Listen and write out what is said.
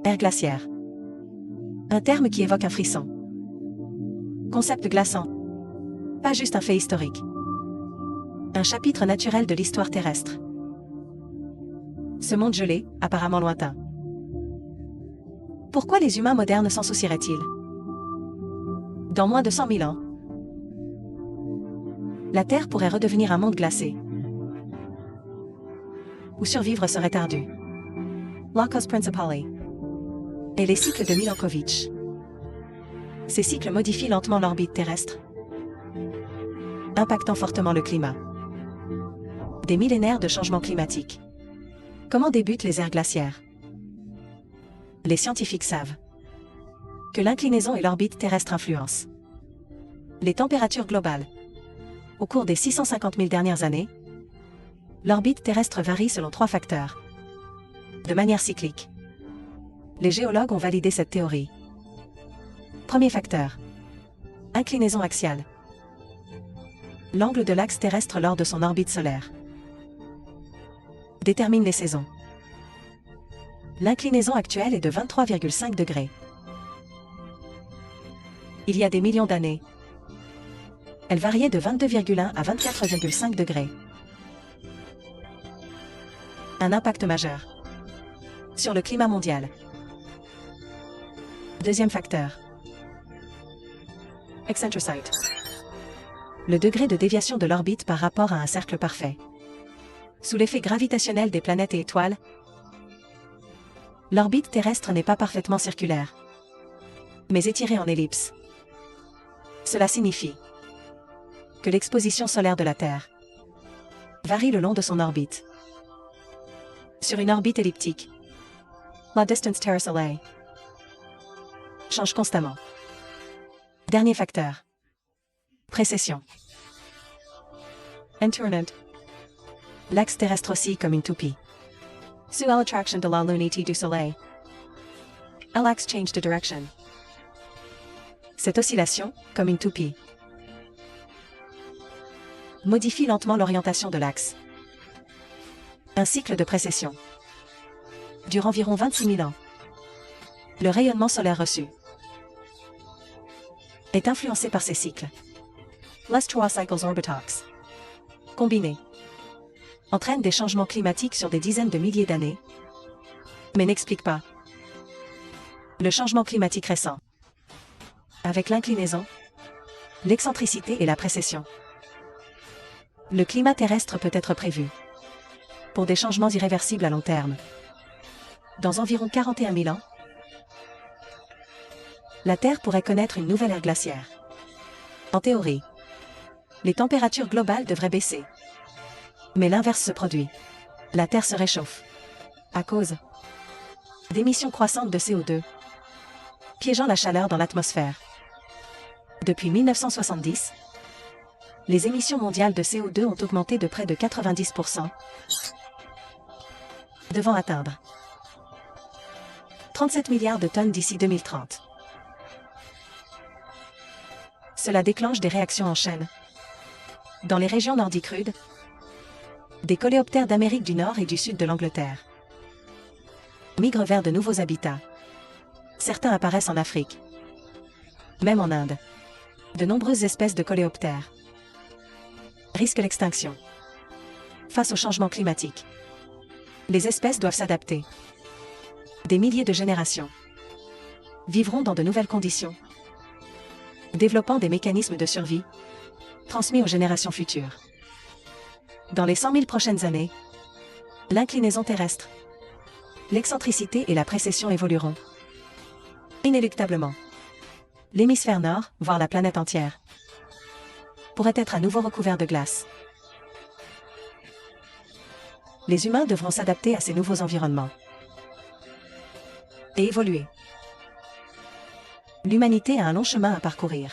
Ère glaciaire. Un terme qui évoque un frisson. Concept glaçant. Pas juste un fait historique. Un chapitre naturel de l'histoire terrestre. Ce monde gelé, apparemment lointain. Pourquoi les humains modernes s'en soucieraient-ils? Dans moins de 100 000 ans, la Terre pourrait redevenir un monde glacé, où survivre serait ardu. Locus Principali. Et les cycles de Milankovitch. Ces cycles modifient lentement l'orbite terrestre, impactant fortement le climat. Des millénaires de changements climatiques. Comment débutent les ères glaciaires? Les scientifiques savent que l'inclinaison et l'orbite terrestre influencent les températures globales. Au cours des 650 000 dernières années, l'orbite terrestre varie selon 3 facteurs, de manière cyclique. Les géologues ont validé cette théorie. Premier facteur. Inclinaison axiale. L'angle de l'axe terrestre lors de son orbite solaire détermine les saisons. L'inclinaison actuelle est de 23,5 degrés. Il y a des millions d'années, elle variait de 22,1 à 24,5 degrés. Un impact majeur sur le climat mondial. Deuxième facteur. Eccentricity. Le degré de déviation de l'orbite par rapport à un cercle parfait. Sous l'effet gravitationnel des planètes et étoiles, l'orbite terrestre n'est pas parfaitement circulaire, mais étirée en ellipse. Cela signifie que l'exposition solaire de la Terre varie le long de son orbite. Sur une orbite elliptique, la distance Terre-Soleil change constamment. Dernier facteur. Précession. Entourment. L'axe terrestre oscille comme une toupie. Sous l'attraction de la lunité du Soleil, l'axe change de direction. Cette oscillation, comme une toupie, modifie lentement l'orientation de l'axe. Un cycle de précession dure environ 26 000 ans. Le rayonnement solaire reçu est influencé par ces cycles. Les 3 cycles orbitox combinés entraînent des changements climatiques sur des dizaines de milliers d'années, mais n'expliquent pas le changement climatique récent. Avec l'inclinaison, l'excentricité et la précession, le climat terrestre peut être prévu pour des changements irréversibles à long terme. Dans environ 41 000 ans, la Terre pourrait connaître une nouvelle ère glaciaire. En théorie, les températures globales devraient baisser. Mais l'inverse se produit. La Terre se réchauffe à cause d'émissions croissantes de CO2, piégeant la chaleur dans l'atmosphère. Depuis 1970, les émissions mondiales de CO2 ont augmenté de près de 90%, devant atteindre 37 milliards de tonnes d'ici 2030. Cela déclenche des réactions en chaîne. Dans les régions nordiques rudes, des coléoptères d'Amérique du Nord et du Sud de l'Angleterre migrent vers de nouveaux habitats. Certains apparaissent en Afrique, même en Inde. De nombreuses espèces de coléoptères risquent l'extinction. Face au changement climatique, les espèces doivent s'adapter. Des milliers de générations vivront dans de nouvelles conditions, développant des mécanismes de survie transmis aux générations futures. Dans les 100 000 prochaines années, l'inclinaison terrestre, l'excentricité et la précession évolueront inéluctablement. L'hémisphère nord, voire la planète entière, pourrait être à nouveau recouvert de glace. Les humains devront s'adapter à ces nouveaux environnements et évoluer. L'humanité a un long chemin à parcourir.